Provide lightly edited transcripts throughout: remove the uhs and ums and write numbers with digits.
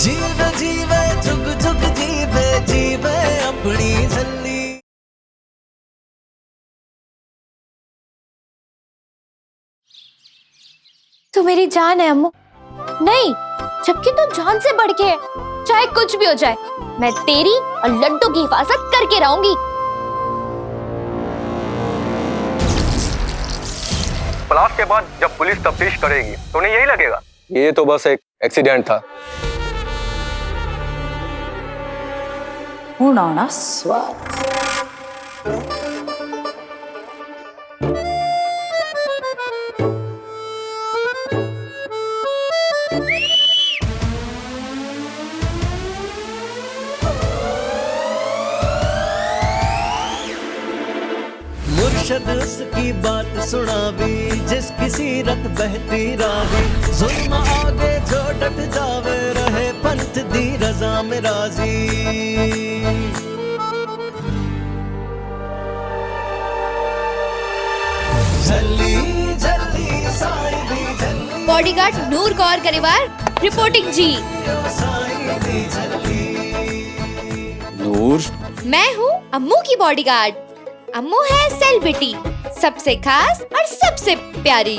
जीवे जीवे जुग जुग जीवे जीवे अपनी झल्ली। तू मेरी जान है अम्मू। नहीं, जबकि तू जान से बढ़ के है। चाहे कुछ भी हो जाए, मैं तेरी और लड्डू की हिफाजत करके रहूंगी। ब्लास्ट के बाद जब पुलिस तफ्तीश करेगी तो उन्हें यही लगेगा ये तो बस एक एक्सीडेंट था। हुणाना स्वाद। मुर्शद उसकी बात सुनावी जिसकी सीरत बहती रावी। जुल्म आगे जो डट जावे रहे पंथ दी रजा में राजी। जल्दी जल्दी साई दी जल्दी। बॉडीगार्ड नूर कौर करीवार रिपोर्टिंग जी। साई दी जल्दी। नूर, मैं हूँ अम्मू की बॉडीगार्ड। अम्मू है सेलिब्रिटी, सबसे खास और सबसे प्यारी।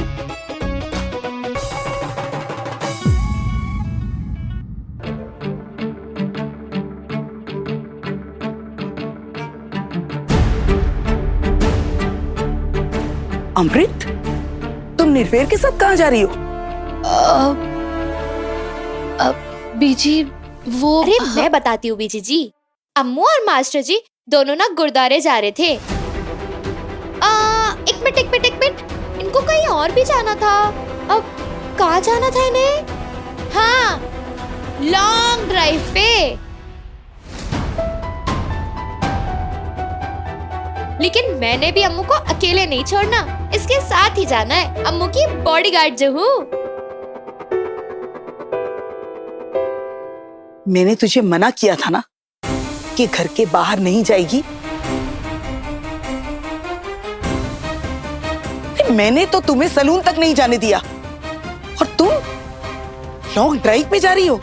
अमृत, तुम निर्वेर के साथ कहाँ जा रही हो? बीजी वो अरे मैं बताती हूँ बीजी जी। अम्मू और मास्टर जी दोनों ना गुरुद्वारे जा रहे थे। एक मिनट, इनको कहीं और भी जाना था। अब कहाँ जाना था इन्हें? हाँ, लॉन्ग ड्राइव पे। लेकिन मैंने भी अम्मू को अकेले नहीं छोड़ना, इसके साथ ही जाना है। अम्मू की बॉडीगार्ड जो हूँ। मैंने तुझे मना किया था ना कि घर के बाहर नहीं जाएगी। मैंने तो तुम्हें सलून तक नहीं जाने दिया और तुम लॉन्ग ड्राइव पे जा रही हो।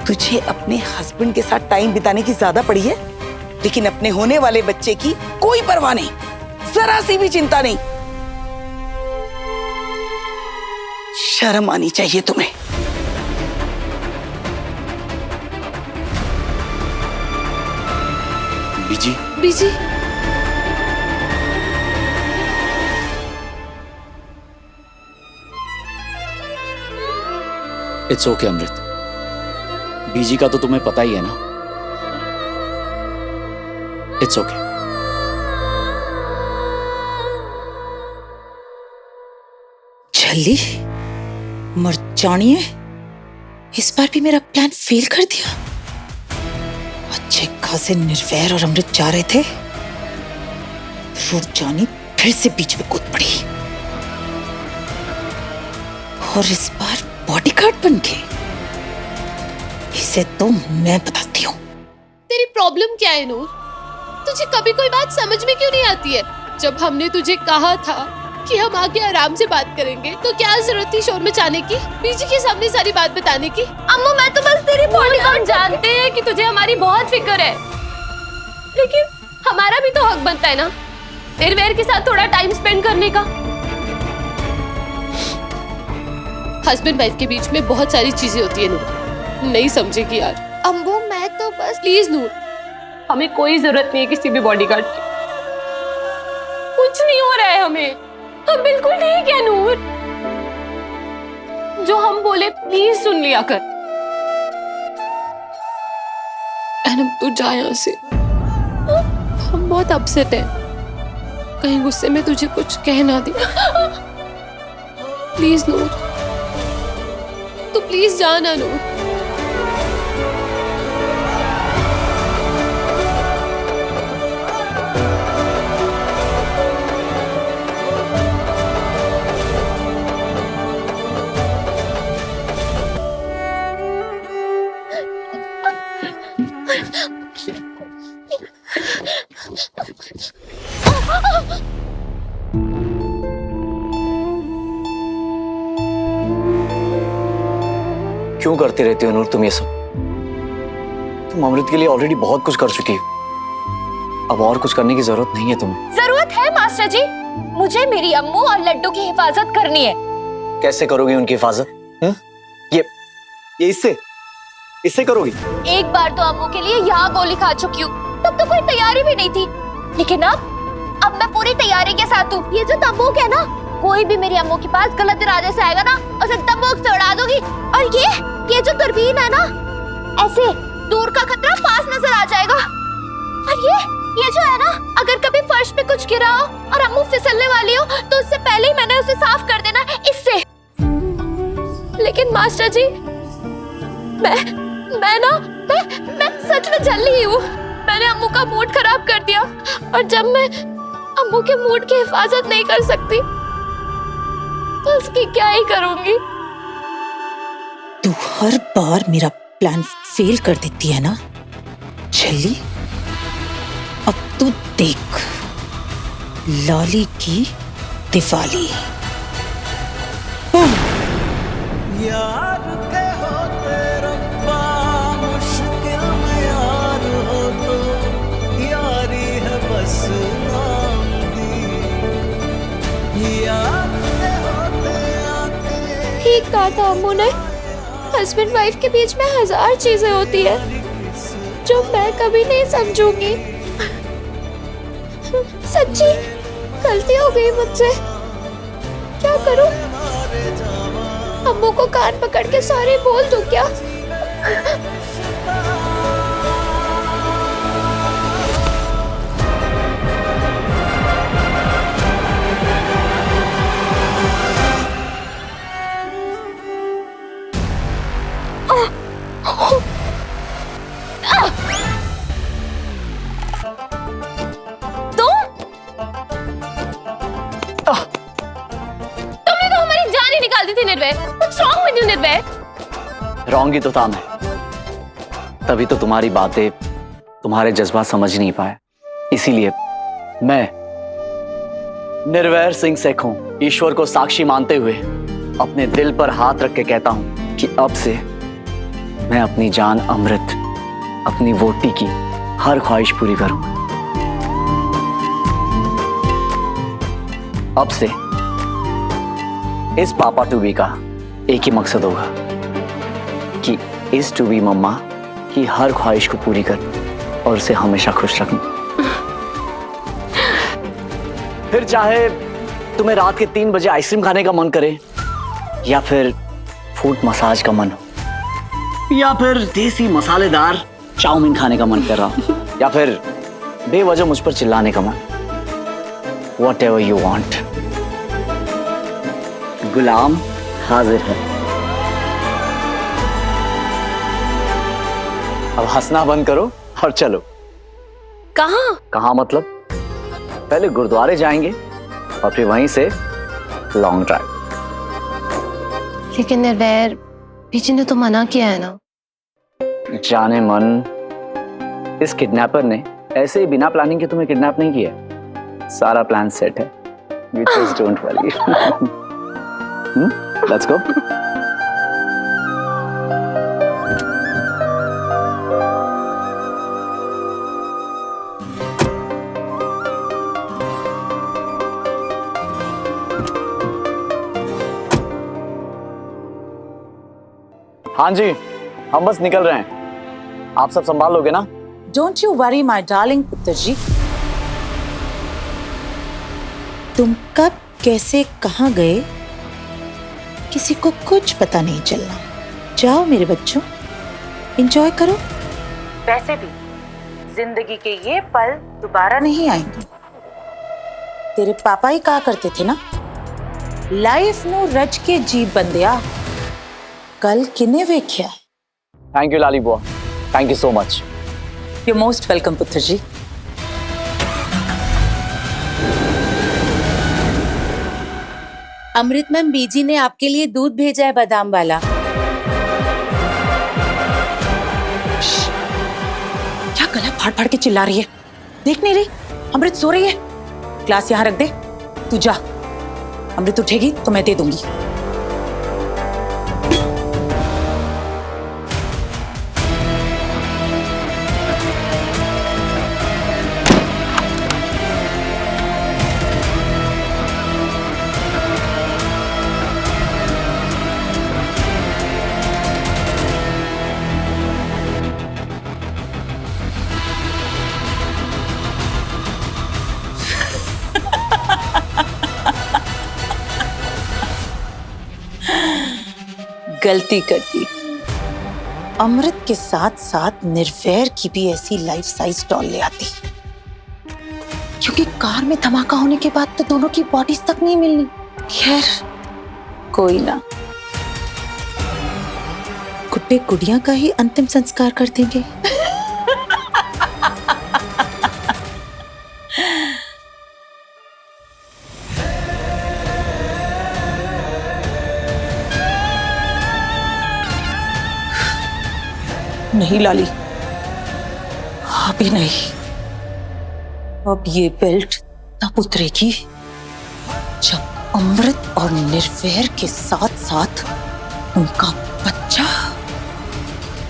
तुझे अपने हस्बैंड के साथ टाइम बिताने की ज्यादा पड़ी है, लेकिन अपने होने वाले बच्चे की कोई परवाह नहीं, जरा सी भी चिंता नहीं। शर्म आनी चाहिए तुम्हें। बीजी, बीजी इट्स ओके अमृत। बीजी का तो तुम्हें पता ही है ना। It's okay. छल्ली, मर्चानिए, इस बार भी मेरा प्लान फेल कर दिया। अच्छे खासे निर्वैर और अमृत जा रहे थे, रुरजानी फिर से बीच में कूद पड़ी और इस बार बॉडीगार्ड बन के। इसे तो मैं बताती हूँ। तेरी प्रॉब्लम क्या है नूर? तुझे कभी कोई बात समझ में क्यों नहीं आती है? जब हमने तुझे कहा था कि हम आगे आराम से बात करेंगे, तो क्या जरूरत थी शोर मचाने की, बीजी के सामने सारी बात बताने की? अम्मू, मैं तो बस तेरी बॉडीगार्ड। जानते हैं कि तुझे हमारी बहुत फिक्र है, लेकिन हमारा भी तो हक बनता है ना निर्वेर के साथ थोड़ा टाइम स्पेंड करने का। हस्बैंड वाइफ के बीच में बहुत सारी चीजें होती है नूर, नहीं समझेगी यार। अम्मू, मैं तो बस प्लीज नूर, हमें कोई जरूरत नहीं है किसी भी बॉडीगार्ड की। कुछ नहीं हो रहा है हमें, हम बिल्कुल ठीक है नूर। जो हम बोले प्लीज सुन लिया कर। एनम तू जा यहाँ से, हम बहुत अपसेट हैं, कहीं गुस्से में तुझे कुछ कह ना दे। प्लीज नूर, तू प्लीज जा ना नूर। क्यों करती रहती हो नूर तुम ये सब? तुम अमृत के लिए ऑलरेडी बहुत कुछ कर चुकी हो, अब और कुछ करने की जरूरत नहीं है तुम्हें। जरूरत है मास्टर जी, मुझे मेरी अम्मू और लड्डू की हिफाजत करनी है। कैसे करोगी उनकी हिफाजत? ये इससे करोगी? एक बार तो अम्मू के लिए यहाँ गोली खा चुकी हूँ, तब तो कोई तैयारी भी नहीं थी, लेकिन अब मैं पूरी तैयारी के साथ हूँ। ये जो तंबूक है ना, कोई भी मेरी अम्मू के पास गलत इरादे से आएगा ना, उसे तंबूक से उड़ा दूंगी। और ये जो दूरबीन है ना, ऐसे दूर का खतरा पास नजर आ जाएगा। और ये जो है ना, अगर कभी फर्श पे कुछ गिरा हो और अम्मू फिसलने वाली हो तो उससे पहले ही मैंने उसे साफ कर देना इससे। लेकिन मास्टर जी, मैं सच में जल्दी हूँ। मैंने अम्मू का मूड खराब कर दिया, और जब मैं अम्मू के मूड की हिफाजत नहीं कर सकती तो उसकी क्या ही करूंगी। तू हर बार मेरा प्लान फेल कर देती है ना छल्ली। अब तू देख लाली की दिवाली। यार के होते रब्बा, मुश्किल में यार हो तो यारी है बस नाम दी। यार के होते आके ठीक कहा था अम्मू ने, हस्बैंड वाइफ के बीच में 1000 चीजें होती है जो मैं कभी नहीं समझूंगी। सच्ची गलती हो गई मुझसे, क्या करूं? अम्मू को कान पकड़ के सॉरी बोल दूं क्या? तुमने तो हमारी जान ही निकाल दी थी निर्भय। What's wrong with you, निर्भय? रॉन्ग ही तो था मैं, तभी तो तुम्हारी बातें, तुम्हारे जज्बात समझ नहीं पाया। इसीलिए मैं निर्वैर सिंह सेखों ईश्वर को साक्षी मानते हुए अपने दिल पर हाथ रख के कहता हूं कि अब से मैं अपनी जान अमृत, अपनी वोटी की हर ख्वाहिश पूरी करूंगा। अब से इस पापा टू बी का एक ही मकसद होगा कि इस टू बी मम्मा की हर ख्वाहिश को पूरी कर और उसे हमेशा खुश रखना। फिर चाहे तुम्हें रात के 3 बजे आइसक्रीम खाने का मन करे, या फिर फूट मसाज का मन हो, या फिर देसी मसालेदार चाउमीन खाने का मन कर रहा हो, या फिर बेवजह मुझ पर चिल्लाने का मन। Whatever you want, गुलाम हाजिर है। अब हंसना बंद करो और चलो। कहाँ? कहाँ मतलब? पहले गुरुद्वारे जाएंगे और फिर वहीं से लॉन्ग ड्राइव। लेकिन निर्वैर, बीजी ने तो मना किया है ना। जाने मन, इस किडनैपर ने ऐसे ही बिना प्लानिंग के तुम्हें किडनैप नहीं किया। सारा प्लान सेट है। You just don't worry. Let's go. हाँ जी, हम बस निकल रहे हैं। आप सब संभाल लोगे ना? Don't you worry my darling पुत्र जी। तुम कब कैसे कहाँ गए किसी को कुछ पता नहीं चलना। जाओ मेरे बच्चों, एंजॉय करो। वैसे भी जिंदगी के ये पल दोबारा नहीं आएंगे। तेरे पापा ही कहा करते थे ना, लाइफ नु रच के जी बंदिया, कल किने वेख्या। थैंक यू लाली बुआ, thank you so much. You most welcome पुत्र जी। अमृत मैम, बीजी ने आपके लिए दूध भेजा है बादाम वाला। क्या गला फाड़ फाड़ के चिल्ला रही है? देख नहीं रही अमृत सो रही है? ग्लास यहाँ रख दे, तू जा। अमृत उठेगी तो मैं दे दूंगी। गलती कर दी। अमृत के साथ साथ निर्वैर की भी ऐसी लाइफ साइज डॉल ले आती, क्योंकि कार में धमाका होने के बाद तो दोनों की बॉडीज तक नहीं मिलनी। खैर कोई ना, गुड्डे गुड़िया का ही अंतिम संस्कार कर देंगे। नहीं लाली, अभी नहीं। अब ये बेल्ट तब उतरेगी जब अमृत और निर्वैर के साथ साथ उनका बच्चा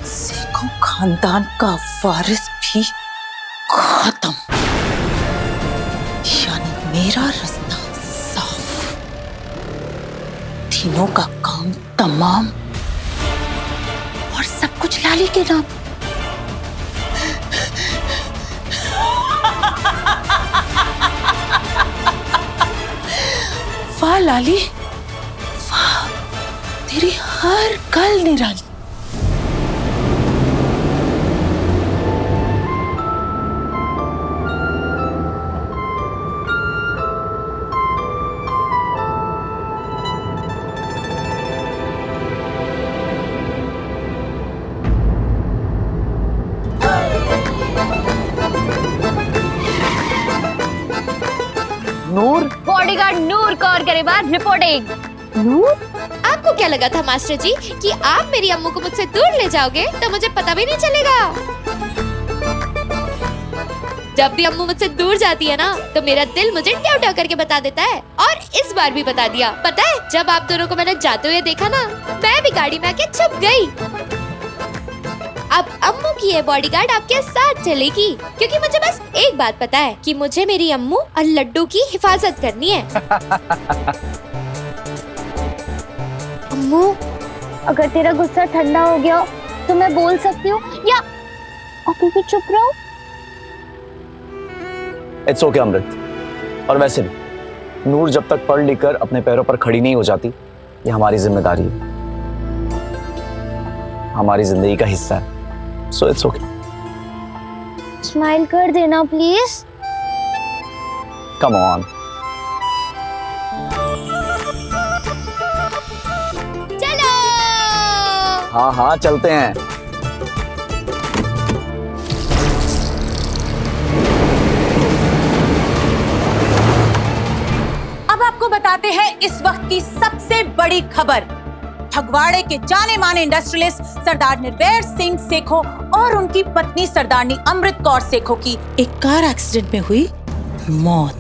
सेखों खानदान का वारिस भी खत्म। यानी मेरा रास्ता साफ, तीनों का काम तमाम, और सब कुछ लाली के नाम। वाह लाली, वाह, तेरी हर गल निराली। नूर, बॉडीगार्ड नूर कौर करे बाद रिपोर्टिंग। नूर, आपको क्या लगा था मास्टर जी कि आप मेरी अम्मू को मुझसे दूर ले जाओगे तो मुझे पता भी नहीं चलेगा? जब भी अम्मू मुझसे दूर जाती है ना तो मेरा दिल मुझे ट्याव ट्याव करके बता देता है, और इस बार भी बता दिया। पता है, जब आप दोनों को मैंने जाते हुए देखा ना, मैं भी गाड़ी में आके छुप गई। अब अम्मू की ये बॉडीगार्ड आपके साथ चलेगी, क्योंकि मुझे बस एक बात पता है कि मुझे मेरी अम्मू और लड्डू की हिफाजत करनी है। अम्मू, अगर तेरा गुस्सा ठंडा हो गया तो मैं बोल सकती हूँ, या अभी भी चुप रहो? इट्स ओके अमृत। और वैसे भी नूर जब तक पढ़ लिख कर अपने पैरों पर खड़ी नहीं हो जाती, ये हमारी जिम्मेदारी है, हमारी जिंदगी का हिस्सा है। So it's okay. स्माइल कर देना प्लीज। Come on. चलो। हाँ हाँ चलते हैं। अब आपको बताते हैं इस वक्त की सबसे बड़ी खबर। फगवाड़े के जाने माने इंडस्ट्रियलिस्ट सरदार निर्वैर सिंह सेखों और उनकी पत्नी सरदारनी अमृत कौर सेखों की एक कार एक्सीडेंट में हुई मौत।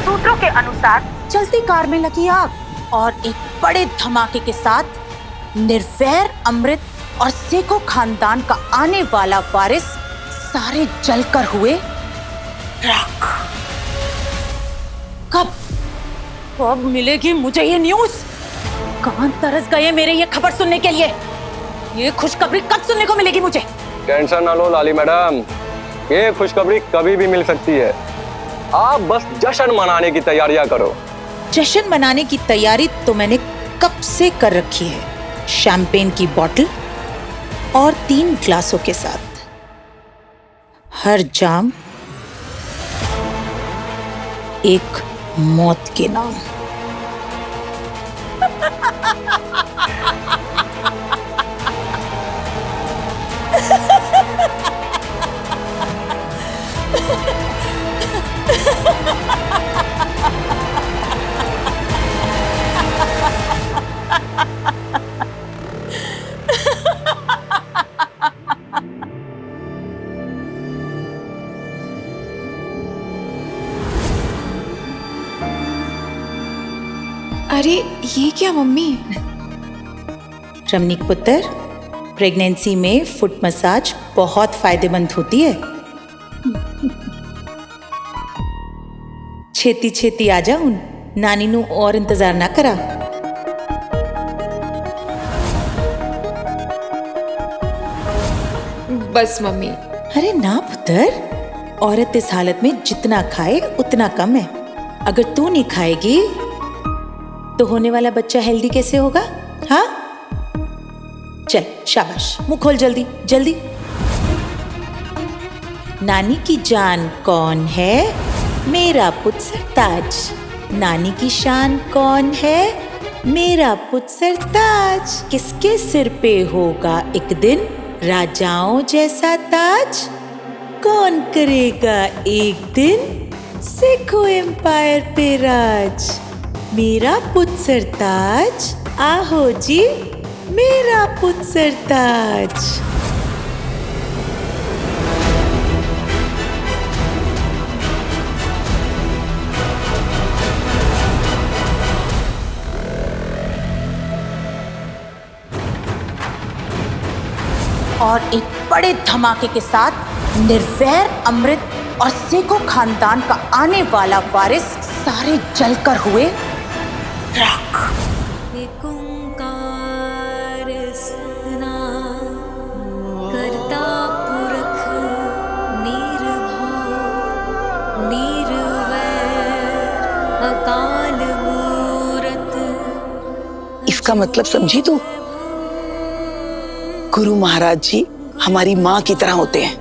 सूत्रों के अनुसार चलती कार में लगी आग और एक बड़े धमाके के साथ निर्वैर, अमृत और सेखों खानदान का आने वाला वारिस सारे जलकर हुए राख। कब मिलेगी मुझे ये न्यूज़? कान तरस गए मेरे ये खबर सुनने के लिए। ये खुशखबरी कब सुनने को मिलेगी मुझे? टेंशन ना लो लाली मैडम, ये खुशखबरी कभी भी मिल सकती है। आप बस जश्न मनाने की तैयारियां करो। जश्न मनाने की तैयारी तो मैंने कब से कर रखी है, शैंपेन की बोतल और 3 ग्लासों के साथ। हर जाम एक मौत के नाम। अरे ये क्या मम्मी? रमनीक पुत्र, प्रेगनेंसी में फुट मसाज बहुत फायदेमंद होती है। छेती छेती आ जाऊं, नानी नू और इंतजार ना करा। बस मम्मी। अरे ना पुत्र, औरत इस हालत में जितना खाए उतना कम है। अगर तू नहीं खाएगी तो होने वाला बच्चा हेल्दी कैसे होगा? हाँ, चल शाबाश, मुंह खोल जल्दी जल्दी। नानी की जान कौन है? मेरा पुत्र सरताज। नानी की शान कौन है? मेरा पुत्र सरताज। किसके सिर पे होगा एक दिन राजाओं जैसा ताज? कौन करेगा एक दिन सिखो एम्पायर पे राज? मेरा पुत्र सरताज, आहो जी मेरा पुत्र सरताज। और एक बड़े धमाके के साथ निर्वैर, अमृत और सेखों खानदान का आने वाला वारिस सारे जलकर हुए राख। इसका मतलब समझी तू? गुरु महाराज जी हमारी माँ की तरह होते हैं,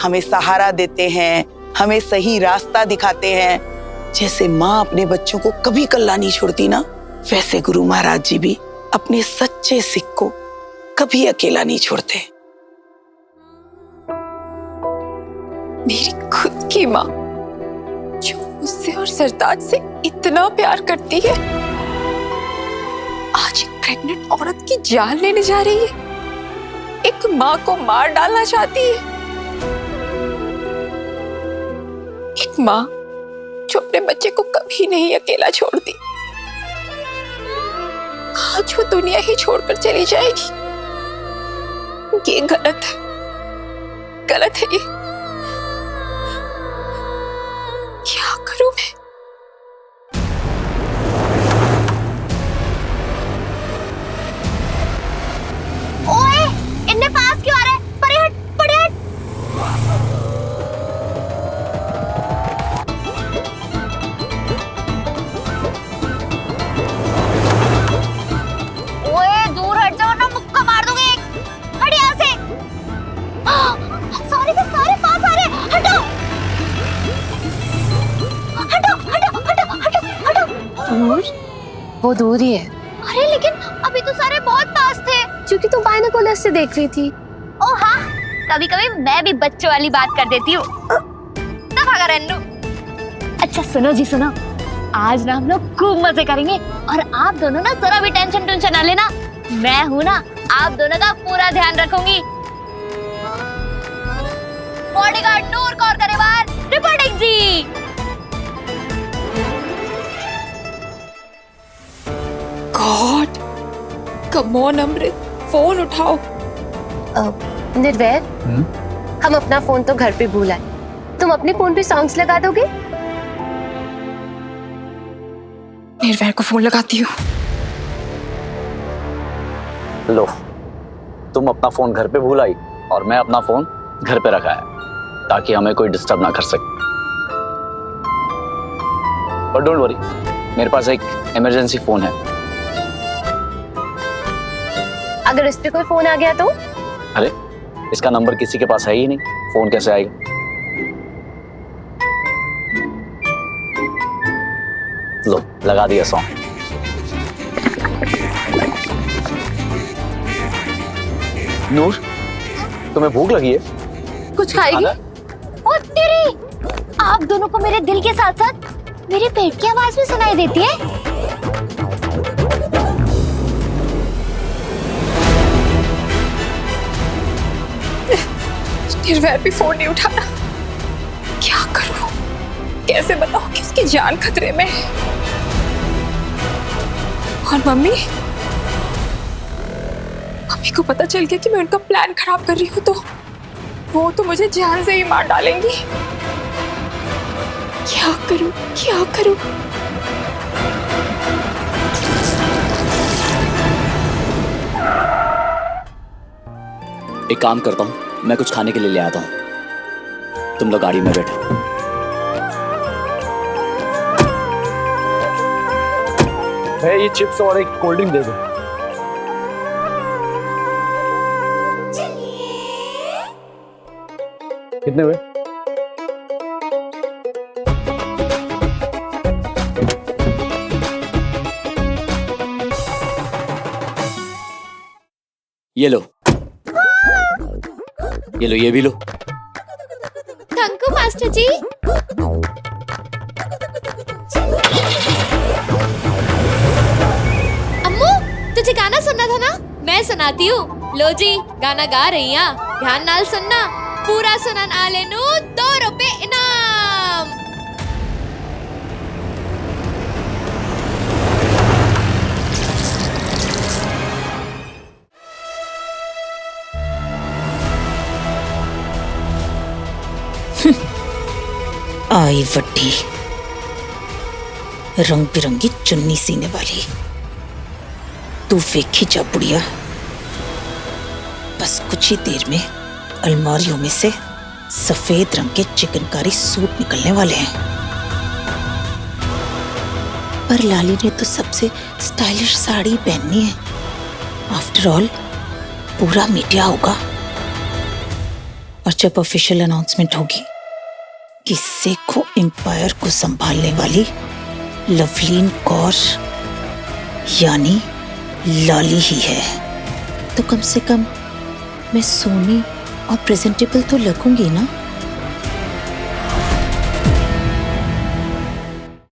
हमें सहारा देते हैं, हमें सही रास्ता दिखाते हैं। जैसे माँ अपने बच्चों को कभी कल्ला नहीं छोड़ती ना, वैसे गुरु महाराज जी भी अपने सच्चे सिख को कभी अकेला नहीं छोड़ते। मेरी खुद की माँ जो मुझसे और सरताज से इतना प्यार करती है, आज एक प्रेग्नेंट औरत की जान लेने जा रही है, एक माँ को मार डालना चाहती है। एक माँ जो अपने बच्चे को कभी नहीं अकेला छोड़ती, आज वो दुनिया ही छोड़कर चली जाएगी। ये गलत है, गलत है ये। क्या करूं मैं? ओए, इनने पास क्यों आ रहा है? परे हट, परे हट। ओए, दूर हट जाओ ना, मुक्का मार दूंगी एक। हट यहाँ से। सारे के सारे पास आ रहे हैं, हटो। हटो, हटो, हटो, हटो, हटो। नूर, वो दूर ही है। अरे लेकिन अभी तो सारे बहुत पास थे। क्योंकि तू बाइनोकुलर से देख रही थी। ओ हाँ, कभी कभी मैं भी बच्चों वाली बात कर देती हूँ। दफा कर अन्नू। अच्छा सुनो जी सुनो, आज ना हम लोग खूब मजे करेंगे और आप दोनों ना जरा भी टेंशन ना लेना। मैं हूँ ना, आप दोनों का पूरा ध्यान रखूंगी। बॉडीगार्ड नूर कौर करे बाहर, reporting ji. God, come on Amrit, phone उठाओ। निर्वैर, हम अपना फोन तो घर पे भूल आए, तुम अपने फोन पे सॉन्ग्स लगा दोगे? निर्वैर को फोन लगाती हूँ। लो, तुम अपना फोन घर पे भूल आई और मैं अपना फोन घर पे रखा है ताकि हमें कोई डिस्टर्ब ना कर सके। बट डोंट वरी, मेरे पास एक इमरजेंसी फोन है। अगर इस पे कोई फोन आ गया तो? अरे, इसका नंबर किसी के पास है ही नहीं, फोन कैसे आएगा? लो, लगा दिया सॉन्ग। नूर, तुम्हें भूख लगी है? कुछ खाएगी? ओ तेरी, आप दोनों को मेरे दिल के साथ साथ मेरे पेट की आवाज भी सुनाई देती है। निर्वैर भी फोन नहीं उठाना। क्या करूं? कैसे बताऊं कि उसकी जान खतरे में है? और मम्मी को पता चल गया कि मैं उनका प्लान खराब कर रही हूं तो वो तो मुझे जान से ही मार डालेंगी। क्या करूं, क्या करूं? एक काम करता हूँ, मैं कुछ खाने के लिए ले आता हूँ, तुम लोग गाड़ी में बैठो। ये चिप्स और एक कोल्ड ड्रिंक दे दो। कितने हुए? ये लो, ये भी लो। थैंक यू मास्टर जी। अम्मू, तुझे गाना सुनना था ना? मैं सुनाती हूँ। लो जी, गाना गा रही हैं। ध्यान नाल सुनना। पूरा सुनन आले नू 2 रुपए इनाम। आई वड्डी रंग बिरंगी चुन्नी सीने वाली। तू वेखी जा बुढ़िया, बस कुछ ही देर में अलमारियों में से सफेद रंग के चिकनकारी सूट निकलने वाले हैं। पर लाली ने तो सबसे स्टाइलिश साड़ी पहननी है। आफ्टर ऑल पूरा मीडिया होगा, और जब ऑफिशियल अनाउंसमेंट होगी कि सेखो एम्पायर को संभालने वाली लवलीन कौर यानी लाली ही है, तो कम से कम मैं सोनी और प्रेजेंटेबल तो लगूंगी ना।